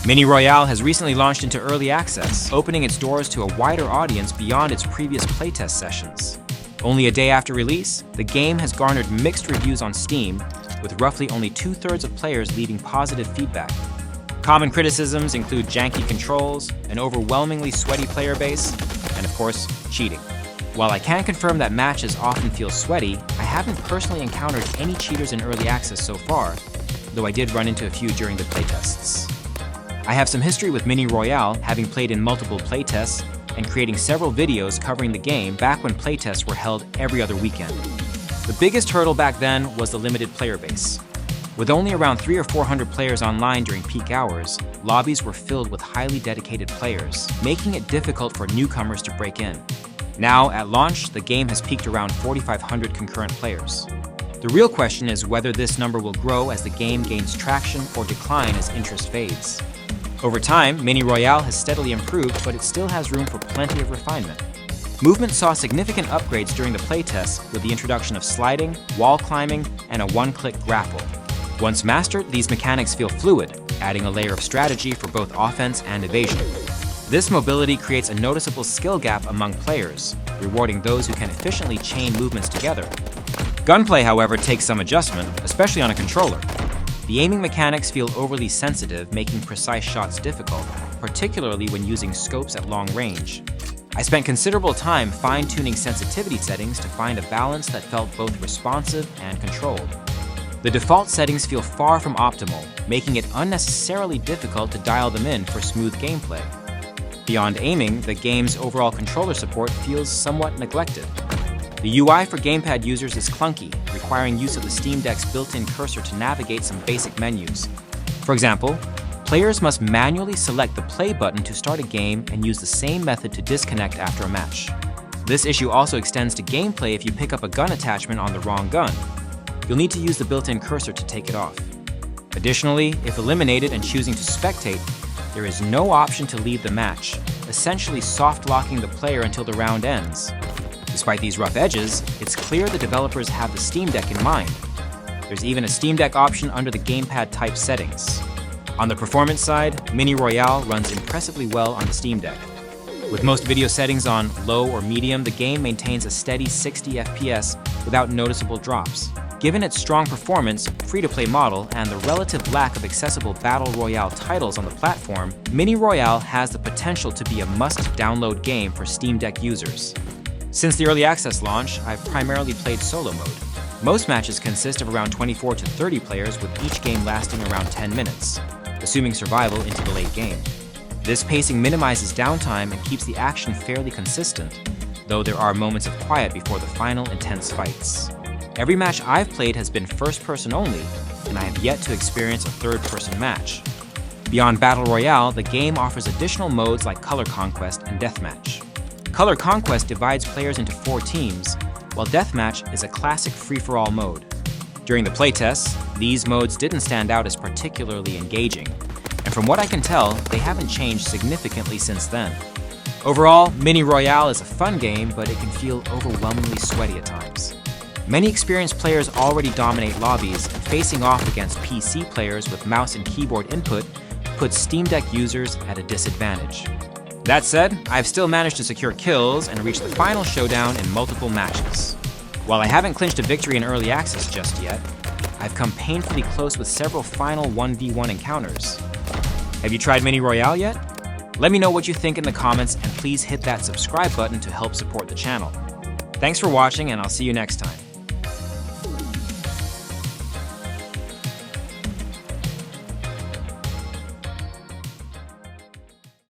Mini Royale has recently launched into early access, opening its doors to a wider audience beyond its previous playtest sessions. Only a day after release, the game has garnered mixed reviews on Steam, with roughly only 2/3 of players leaving positive feedback. Common criticisms include janky controls, an overwhelmingly sweaty player base, and of course, cheating. While I can confirm that matches often feel sweaty, I haven't personally encountered any cheaters in early access so far, though I did run into a few during the playtests. I have some history with Mini Royale, having played in multiple playtests and creating several videos covering the game back when playtests were held every other weekend. The biggest hurdle back then was the limited player base. With only around 300 or 400 players online during peak hours, lobbies were filled with highly dedicated players, making it difficult for newcomers to break in. Now, at launch, the game has peaked around 4,500 concurrent players. The real question is whether this number will grow as the game gains traction or decline as interest fades. Over time, Mini Royale has steadily improved, but it still has room for plenty of refinement. Movement saw significant upgrades during the playtests with the introduction of sliding, wall climbing, and a one-click grapple. Once mastered, these mechanics feel fluid, adding a layer of strategy for both offense and evasion. This mobility creates a noticeable skill gap among players, rewarding those who can efficiently chain movements together. Gunplay, however, takes some adjustment, especially on a controller. The aiming mechanics feel overly sensitive, making precise shots difficult, particularly when using scopes at long range. I spent considerable time fine-tuning sensitivity settings to find a balance that felt both responsive and controlled. The default settings feel far from optimal, making it unnecessarily difficult to dial them in for smooth gameplay. Beyond aiming, the game's overall controller support feels somewhat neglected. The UI for gamepad users is clunky, requiring use of the Steam Deck's built-in cursor to navigate some basic menus. For example, players must manually select the play button to start a game and use the same method to disconnect after a match. This issue also extends to gameplay if you pick up a gun attachment on the wrong gun. You'll need to use the built-in cursor to take it off. Additionally, if eliminated and choosing to spectate, there is no option to leave the match, essentially soft-locking the player until the round ends. Despite these rough edges, it's clear the developers have the Steam Deck in mind. There's even a Steam Deck option under the gamepad type settings. On the performance side, Mini Royale runs impressively well on the Steam Deck. With most video settings on low or medium, the game maintains a steady 60 FPS without noticeable drops. Given its strong performance, free-to-play model, and the relative lack of accessible Battle Royale titles on the platform, Mini Royale has the potential to be a must-download game for Steam Deck users. Since the early access launch, I've primarily played solo mode. Most matches consist of around 24 to 30 players, with each game lasting around 10 minutes, assuming survival into the late game. This pacing minimizes downtime and keeps the action fairly consistent, though there are moments of quiet before the final intense fights. Every match I've played has been first-person only, and I have yet to experience a third-person match. Beyond Battle Royale, the game offers additional modes like Color Conquest and Deathmatch. Color Conquest divides players into 4 teams, while Deathmatch is a classic free-for-all mode. During the playtests, these modes didn't stand out as particularly engaging, and from what I can tell, they haven't changed significantly since then. Overall, Mini Royale is a fun game, but it can feel overwhelmingly sweaty at times. Many experienced players already dominate lobbies, and facing off against PC players with mouse and keyboard input puts Steam Deck users at a disadvantage. That said, I've still managed to secure kills and reach the final showdown in multiple matches. While I haven't clinched a victory in early access just yet, I've come painfully close with several final 1v1 encounters. Have you tried Mini Royale yet? Let me know what you think in the comments, and please hit that subscribe button to help support the channel. Thanks for watching, and I'll see you next time.